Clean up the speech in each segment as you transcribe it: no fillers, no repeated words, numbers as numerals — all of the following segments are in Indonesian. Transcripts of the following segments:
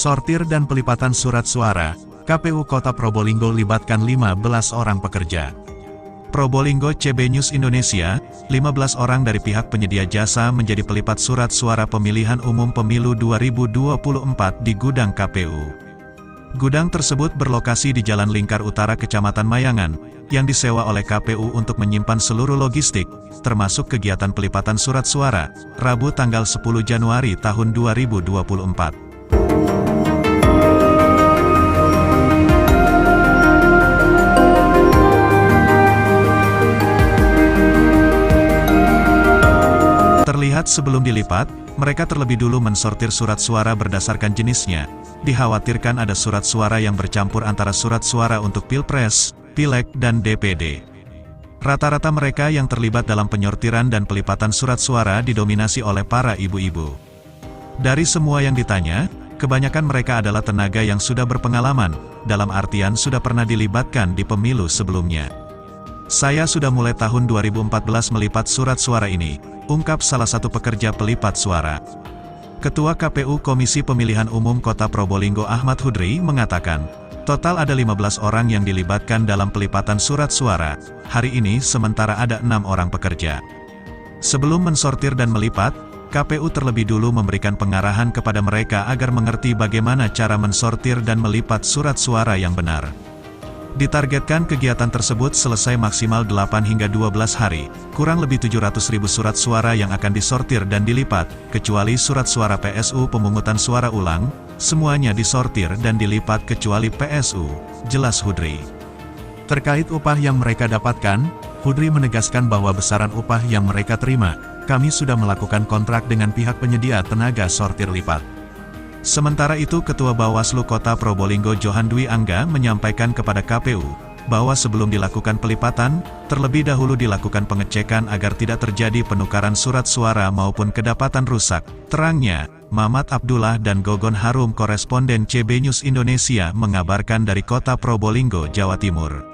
Sortir dan pelipatan surat suara, KPU Kota Probolinggo libatkan 15 orang pekerja. Probolinggo CB News Indonesia, 15 orang dari pihak penyedia jasa menjadi pelipat surat suara pemilihan umum pemilu 2024 di gudang KPU. Gudang tersebut berlokasi di Jalan Lingkar Utara Kecamatan Mayangan, yang disewa oleh KPU untuk menyimpan seluruh logistik, termasuk kegiatan pelipatan surat suara, Rabu tanggal 10 Januari tahun 2024. Terlihat sebelum dilipat, mereka terlebih dulu mensortir surat suara berdasarkan jenisnya. Dikhawatirkan ada surat suara yang bercampur antara surat suara untuk Pilpres, Pileg, dan DPD. Rata-rata mereka yang terlibat dalam penyortiran dan pelipatan surat suara didominasi oleh para ibu-ibu. Dari semua yang ditanya, kebanyakan mereka adalah tenaga yang sudah berpengalaman, dalam artian sudah pernah dilibatkan di pemilu sebelumnya. Saya sudah mulai tahun 2014 melipat surat suara ini, ungkap salah satu pekerja pelipat suara. Ketua KPU Komisi Pemilihan Umum Kota Probolinggo Ahmad Hudri mengatakan, total ada 15 orang yang dilibatkan dalam pelipatan surat suara, hari ini sementara ada 6 orang pekerja. Sebelum mensortir dan melipat, KPU terlebih dulu memberikan pengarahan kepada mereka agar mengerti bagaimana cara mensortir dan melipat surat suara yang benar. Ditargetkan kegiatan tersebut selesai maksimal 8 hingga 12 hari, kurang lebih 700.000 surat suara yang akan disortir dan dilipat, kecuali surat suara PSU pemungutan suara ulang, semuanya disortir dan dilipat kecuali PSU, jelas Hudri. Terkait upah yang mereka dapatkan, Hudri menegaskan bahwa besaran upah yang mereka terima, kami sudah melakukan kontrak dengan pihak penyedia tenaga sortir lipat. Sementara itu Ketua Bawaslu Kota Probolinggo Johan Dwi Angga menyampaikan kepada KPU, bahwa sebelum dilakukan pelipatan, terlebih dahulu dilakukan pengecekan agar tidak terjadi penukaran surat suara maupun kedapatan rusak. Terangnya, Mamat Abdullah dan Gogon Harum koresponden CB News Indonesia mengabarkan dari Kota Probolinggo, Jawa Timur.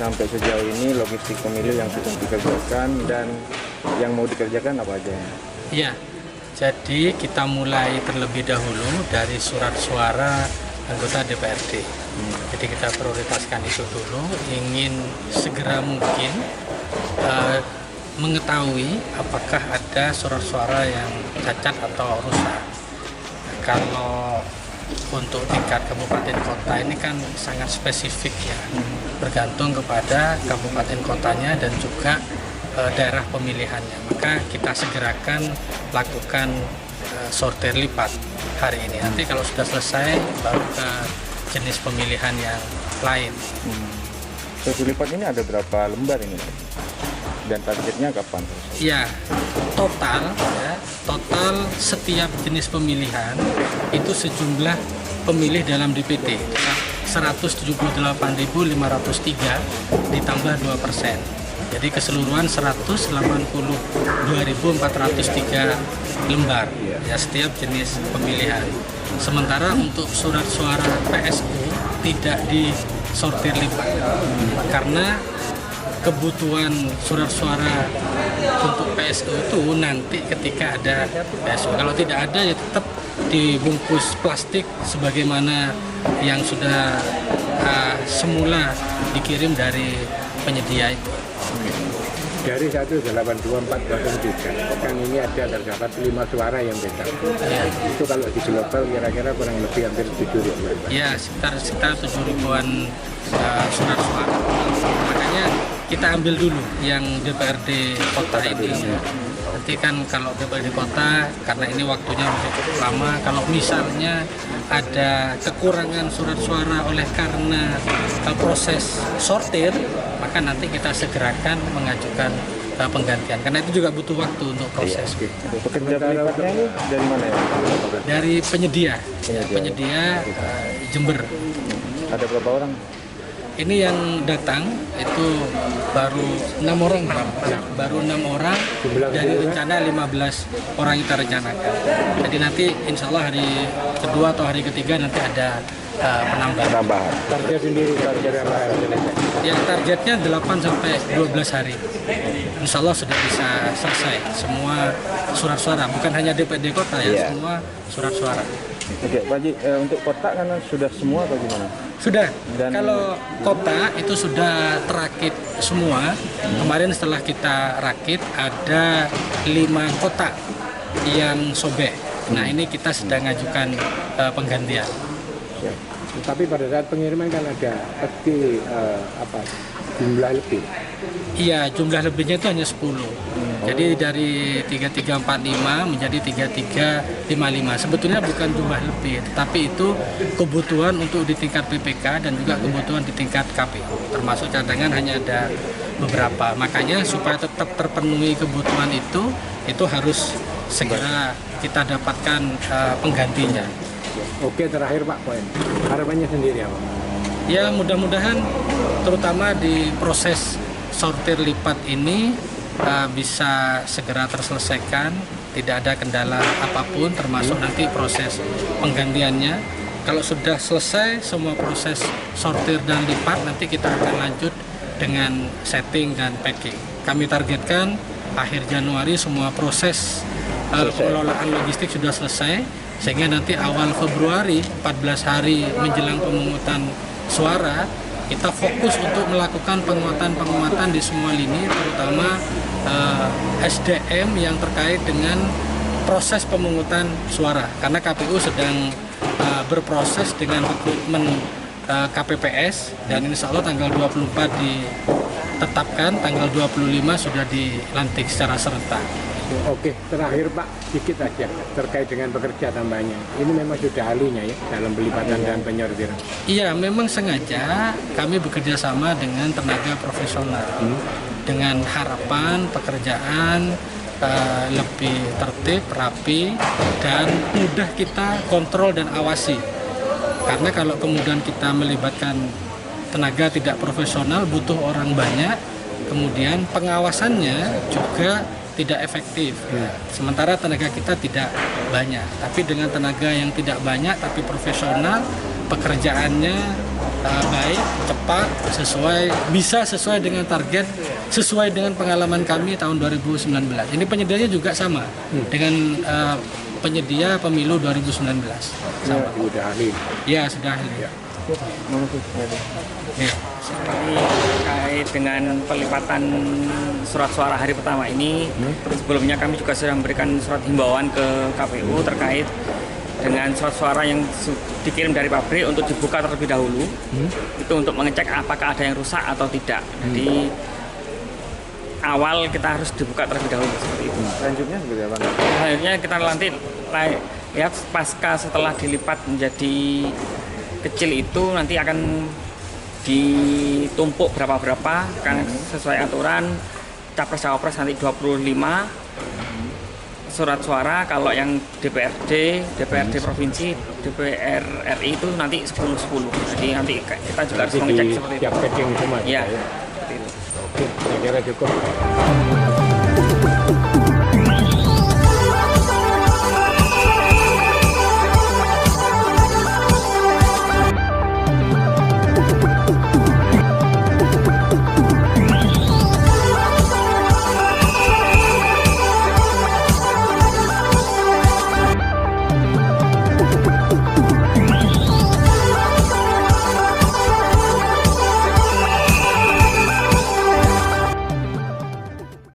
sampai sejauh ini logistik pemilu yang sudah dikerjakan dan yang mau dikerjakan apa aja? Iya, jadi kita mulai terlebih dahulu dari surat suara anggota DPRD. Jadi kita prioritaskan itu dulu, ingin segera mungkin mengetahui apakah ada surat suara yang cacat atau rusak. Kalau untuk tingkat kabupaten kota ini kan sangat spesifik ya, bergantung kepada kabupaten kotanya dan juga daerah pemilihannya. Maka kita segerakan lakukan sortir lipat hari ini. Nanti kalau sudah selesai baru ke jenis pemilihan yang lain. Sortir lipat ini ada berapa lembar ini? Dan targetnya kapan? Ya, total setiap jenis pemilihan itu sejumlah pemilih dalam DPT 178.503 ditambah 2%. Jadi keseluruhan 182.403 lembar ya setiap jenis pemilihan. Sementara untuk surat suara PSU tidak disortir lipat karena kebutuhan surat suara untuk PSU itu nanti ketika ada PSU. Kalau tidak ada ya tetap dibungkus plastik sebagaimana yang sudah semula dikirim dari penyedia itu. Dari 182.403 kan ini ada terdapat 5 suara yang beda. Ya. Itu kalau di global kira-kira kurang lebih hampir 7.000. Ya, sekitar 7.000-an surat suara. Makanya kita ambil dulu yang DPRD kota ini. Nanti kan kalau DPRD kota, karena ini waktunya masih cukup lama, kalau misalnya ada kekurangan surat suara oleh karena proses sortir, maka nanti kita segerakan mengajukan penggantian. Karena itu juga butuh waktu untuk proses. Pekerja pelipatnya ini dari mana ya? Dari penyedia Jember. Ada berapa orang? Ini yang datang itu baru 6 orang, baru 6 orang dari rencana 15 orang kita rencanakan. Jadi nanti insya Allah hari kedua atau hari ketiga nanti ada penambahan. Target sendiri, target apa? Ya targetnya 8 sampai 12 hari. Insya Allah sudah bisa selesai semua surat suara, bukan hanya DPD kota ya, semua surat suara. Oke, Pak Haji, untuk kota kan sudah semua atau gimana? Sudah. Dan kalau kota itu sudah terakit semua. Kemarin setelah kita rakit ada 5 kota yang sobek. Nah ini kita sedang ngajukan penggantian. Ya. Tapi pada saat pengiriman kan ada peti jumlah lebih. Iya, jumlah lebihnya itu hanya 10. Jadi dari 3345 menjadi 3355. Sebetulnya bukan jumlah lebih, tapi itu kebutuhan untuk di tingkat PPK dan juga kebutuhan di tingkat KPU. Termasuk cadangan hanya ada beberapa. Makanya supaya tetap terpenuhi kebutuhan itu harus segera kita dapatkan penggantinya. Oke, terakhir Pak, poin harapannya sendiri apa? Ya mudah-mudahan terutama di proses sortir lipat ini bisa segera terselesaikan, tidak ada kendala apapun termasuk nanti proses penggantiannya. Kalau sudah selesai semua proses sortir dan lipat, nanti kita akan lanjut dengan setting dan packing. Kami targetkan akhir Januari semua proses pengelolaan logistik sudah selesai, sehingga nanti awal Februari 14 hari menjelang pemungutan suara kita fokus untuk melakukan penguatan di semua lini, terutama SDM yang terkait dengan proses pemungutan suara, karena KPU sedang berproses dengan rekrutmen KPPS dan insya Allah tanggal 24 ditetapkan, tanggal 25 sudah dilantik secara serentak. Oke, terakhir Pak, sedikit aja terkait dengan pekerja tambahnya. Ini memang sudah ahlinya ya dalam pelipatan dan penyortiran. Iya, memang sengaja kami bekerja sama dengan tenaga profesional dengan harapan pekerjaan lebih tertib, rapi, dan mudah kita kontrol dan awasi. Karena kalau kemudian kita melibatkan tenaga tidak profesional, butuh orang banyak, kemudian pengawasannya juga tidak efektif. Sementara tenaga kita tidak banyak, tapi dengan tenaga yang tidak banyak tapi profesional, pekerjaannya baik, cepat, bisa sesuai dengan target, sesuai dengan pengalaman kami tahun 2019. Ini penyedianya juga sama dengan penyedia pemilu 2019. Sama. Sudah ahli. Ya, sudah ahli. Ya. Ini terkait dengan pelipatan surat suara hari pertama ini, sebelumnya kami juga sudah memberikan surat himbauan ke KPU terkait dengan surat suara yang dikirim dari pabrik untuk dibuka terlebih dahulu. Itu untuk mengecek apakah ada yang rusak atau tidak. Jadi awal kita harus dibuka terlebih dahulu seperti itu. Selanjutnya seperti apa? Selanjutnya kita nanti lihat pasca setelah dilipat menjadi kecil itu nanti akan ditumpuk berapa-berapa kan sesuai aturan capres-cawapres nanti 25 surat suara. Kalau yang DPRD provinsi, DPR RI itu nanti 10-10. Jadi nanti kita juga harus mengecek seperti itu. Tiap packing semua. Iya. Oke, saya kira cukup.